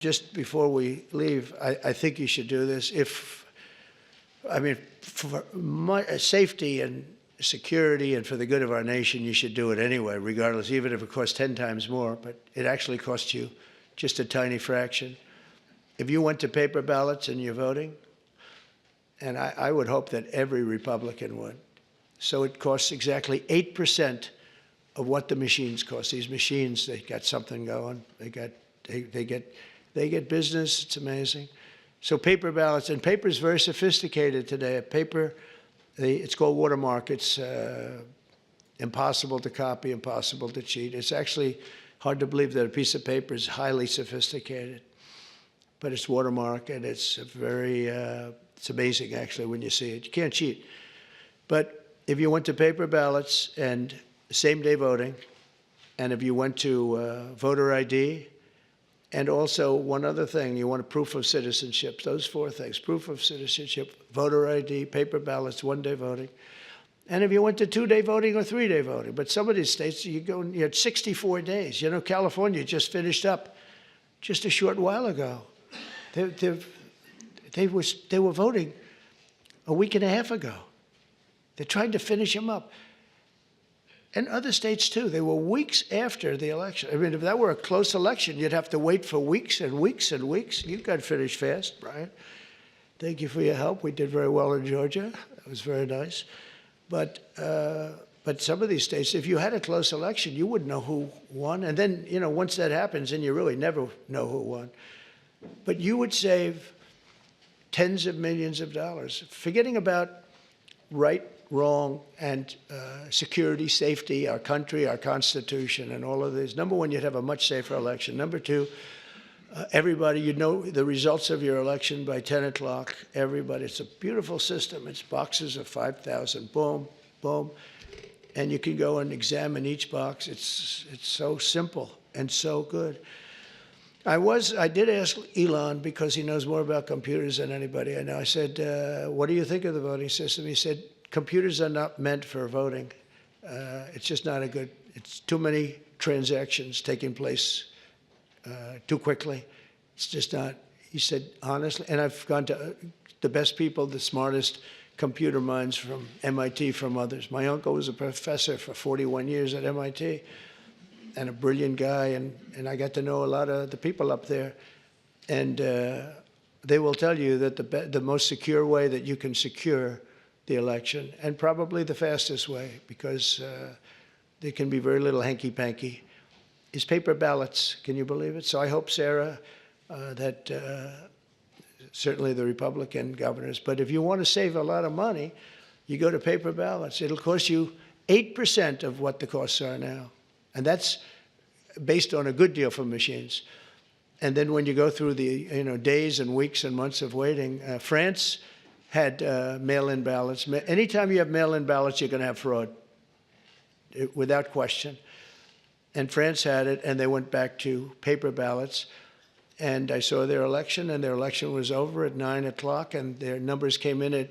just before we leave, I think you should do this. For my safety and security and for the good of our nation, you should do it anyway, regardless, even if it costs 10 times more, but it actually costs you just a tiny fraction. If you went to paper ballots and you're voting, and I would hope that every Republican would, so it costs exactly 8% of what the machines cost. These machines, they got something going. They get business. It's amazing. So paper ballots, and paper is very sophisticated today. Paper, it's called watermark. It's impossible to copy, impossible to cheat. It's actually hard to believe that a piece of paper is highly sophisticated, but it's watermark, and it's it's amazing actually when you see it. You can't cheat. But if you went to paper ballots and same-day voting, and if you went to voter ID, and also one other thing, you want a proof of citizenship, those four things: proof of citizenship, voter ID, paper ballots, one-day voting. And if you went to two-day voting or three-day voting, but some of these states, you had 64 days. You know, California just finished up just a short while ago. They were voting a week and a half ago. They're trying to finish them up. And other states, too. They were weeks after the election. I mean, if that were a close election, you'd have to wait for weeks and weeks and weeks. You got finished fast, Brian. Thank you for your help. We did very well in Georgia. That was very nice. But some of these states, if you had a close election, you wouldn't know who won. And then, you know, once that happens, then you really never know who won. But you would save tens of millions of dollars, forgetting about right, wrong, and security, safety, our country, our Constitution, and all of this. Number one, you'd have a much safer election. Number two, everybody, you'd know the results of your election by 10 o'clock. Everybody, it's a beautiful system. It's boxes of 5,000, boom, boom. And you can go and examine each box. It's so simple and so good. I did ask Elon, because he knows more about computers than anybody I know. I said, what do you think of the voting system? He said, computers are not meant for voting. It's just not it's too many transactions taking place too quickly. It's just not, he said, honestly, and I've gone to the best people, the smartest computer minds from MIT, from others. My uncle was a professor for 41 years at MIT, and a brilliant guy, and I got to know a lot of the people up there. And they will tell you that the most secure way that you can secure the election, and probably the fastest way, because there can be very little hanky-panky, is paper ballots. Can you believe it? So I hope, Sarah, that certainly the Republican governors, but if you want to save a lot of money, you go to paper ballots. It'll cost you 8% of what the costs are now. And that's based on a good deal for machines. And then when you go through the days and weeks and months of waiting, France had mail-in ballots. Anytime you have mail-in ballots, you're going to have fraud, without question. And France had it, and they went back to paper ballots. And I saw their election, and their election was over at 9 o'clock, and their numbers came in at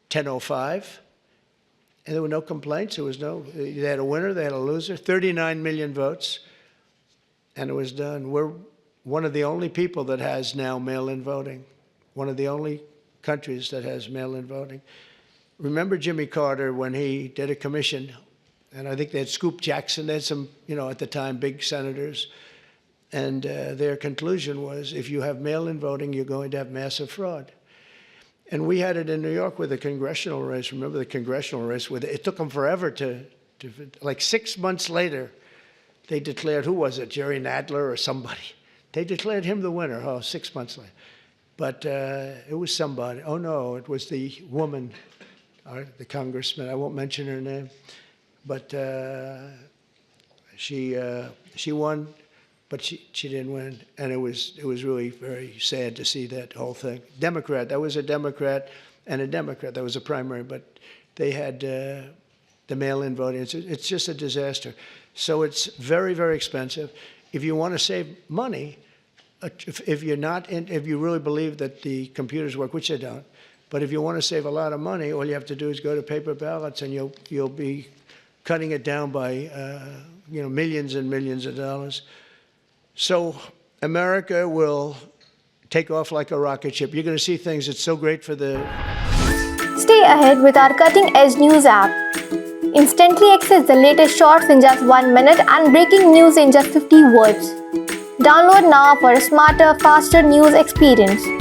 10:05. And there were no complaints. They had a winner, they had a loser, 39 million votes, and it was done. We're one of the only people that has now mail-in voting, one of the only countries that has mail-in voting. Remember Jimmy Carter when he did a commission, and I think they had Scoop Jackson, they had some, at the time, big senators, and their conclusion was, if you have mail-in voting, you're going to have massive fraud. And we had it in New York with the congressional race. Remember the congressional race? It took them forever like 6 months later, they declared, who was it, Jerry Nadler or somebody? They declared him the winner, 6 months later. But it was somebody. Oh, no, it was the woman, the congressman. I won't mention her name. But she won, but she didn't win. And it was really very sad to see that whole thing. Democrat, that was a Democrat and a Democrat. That was a primary, but they had the mail-in voting. It's just a disaster. So it's very, very expensive. If you want to save money, if you really believe that the computers work, which they don't, but if you want to save a lot of money, all you have to do is go to paper ballots, and you'll be cutting it down by millions and millions of dollars. So America will take off like a rocket ship. You're going to see things that's so great for the... Stay ahead with our cutting-edge news app. Instantly access the latest shorts in just 1 minute and breaking news in just 50 words. Download now for a smarter, faster news experience.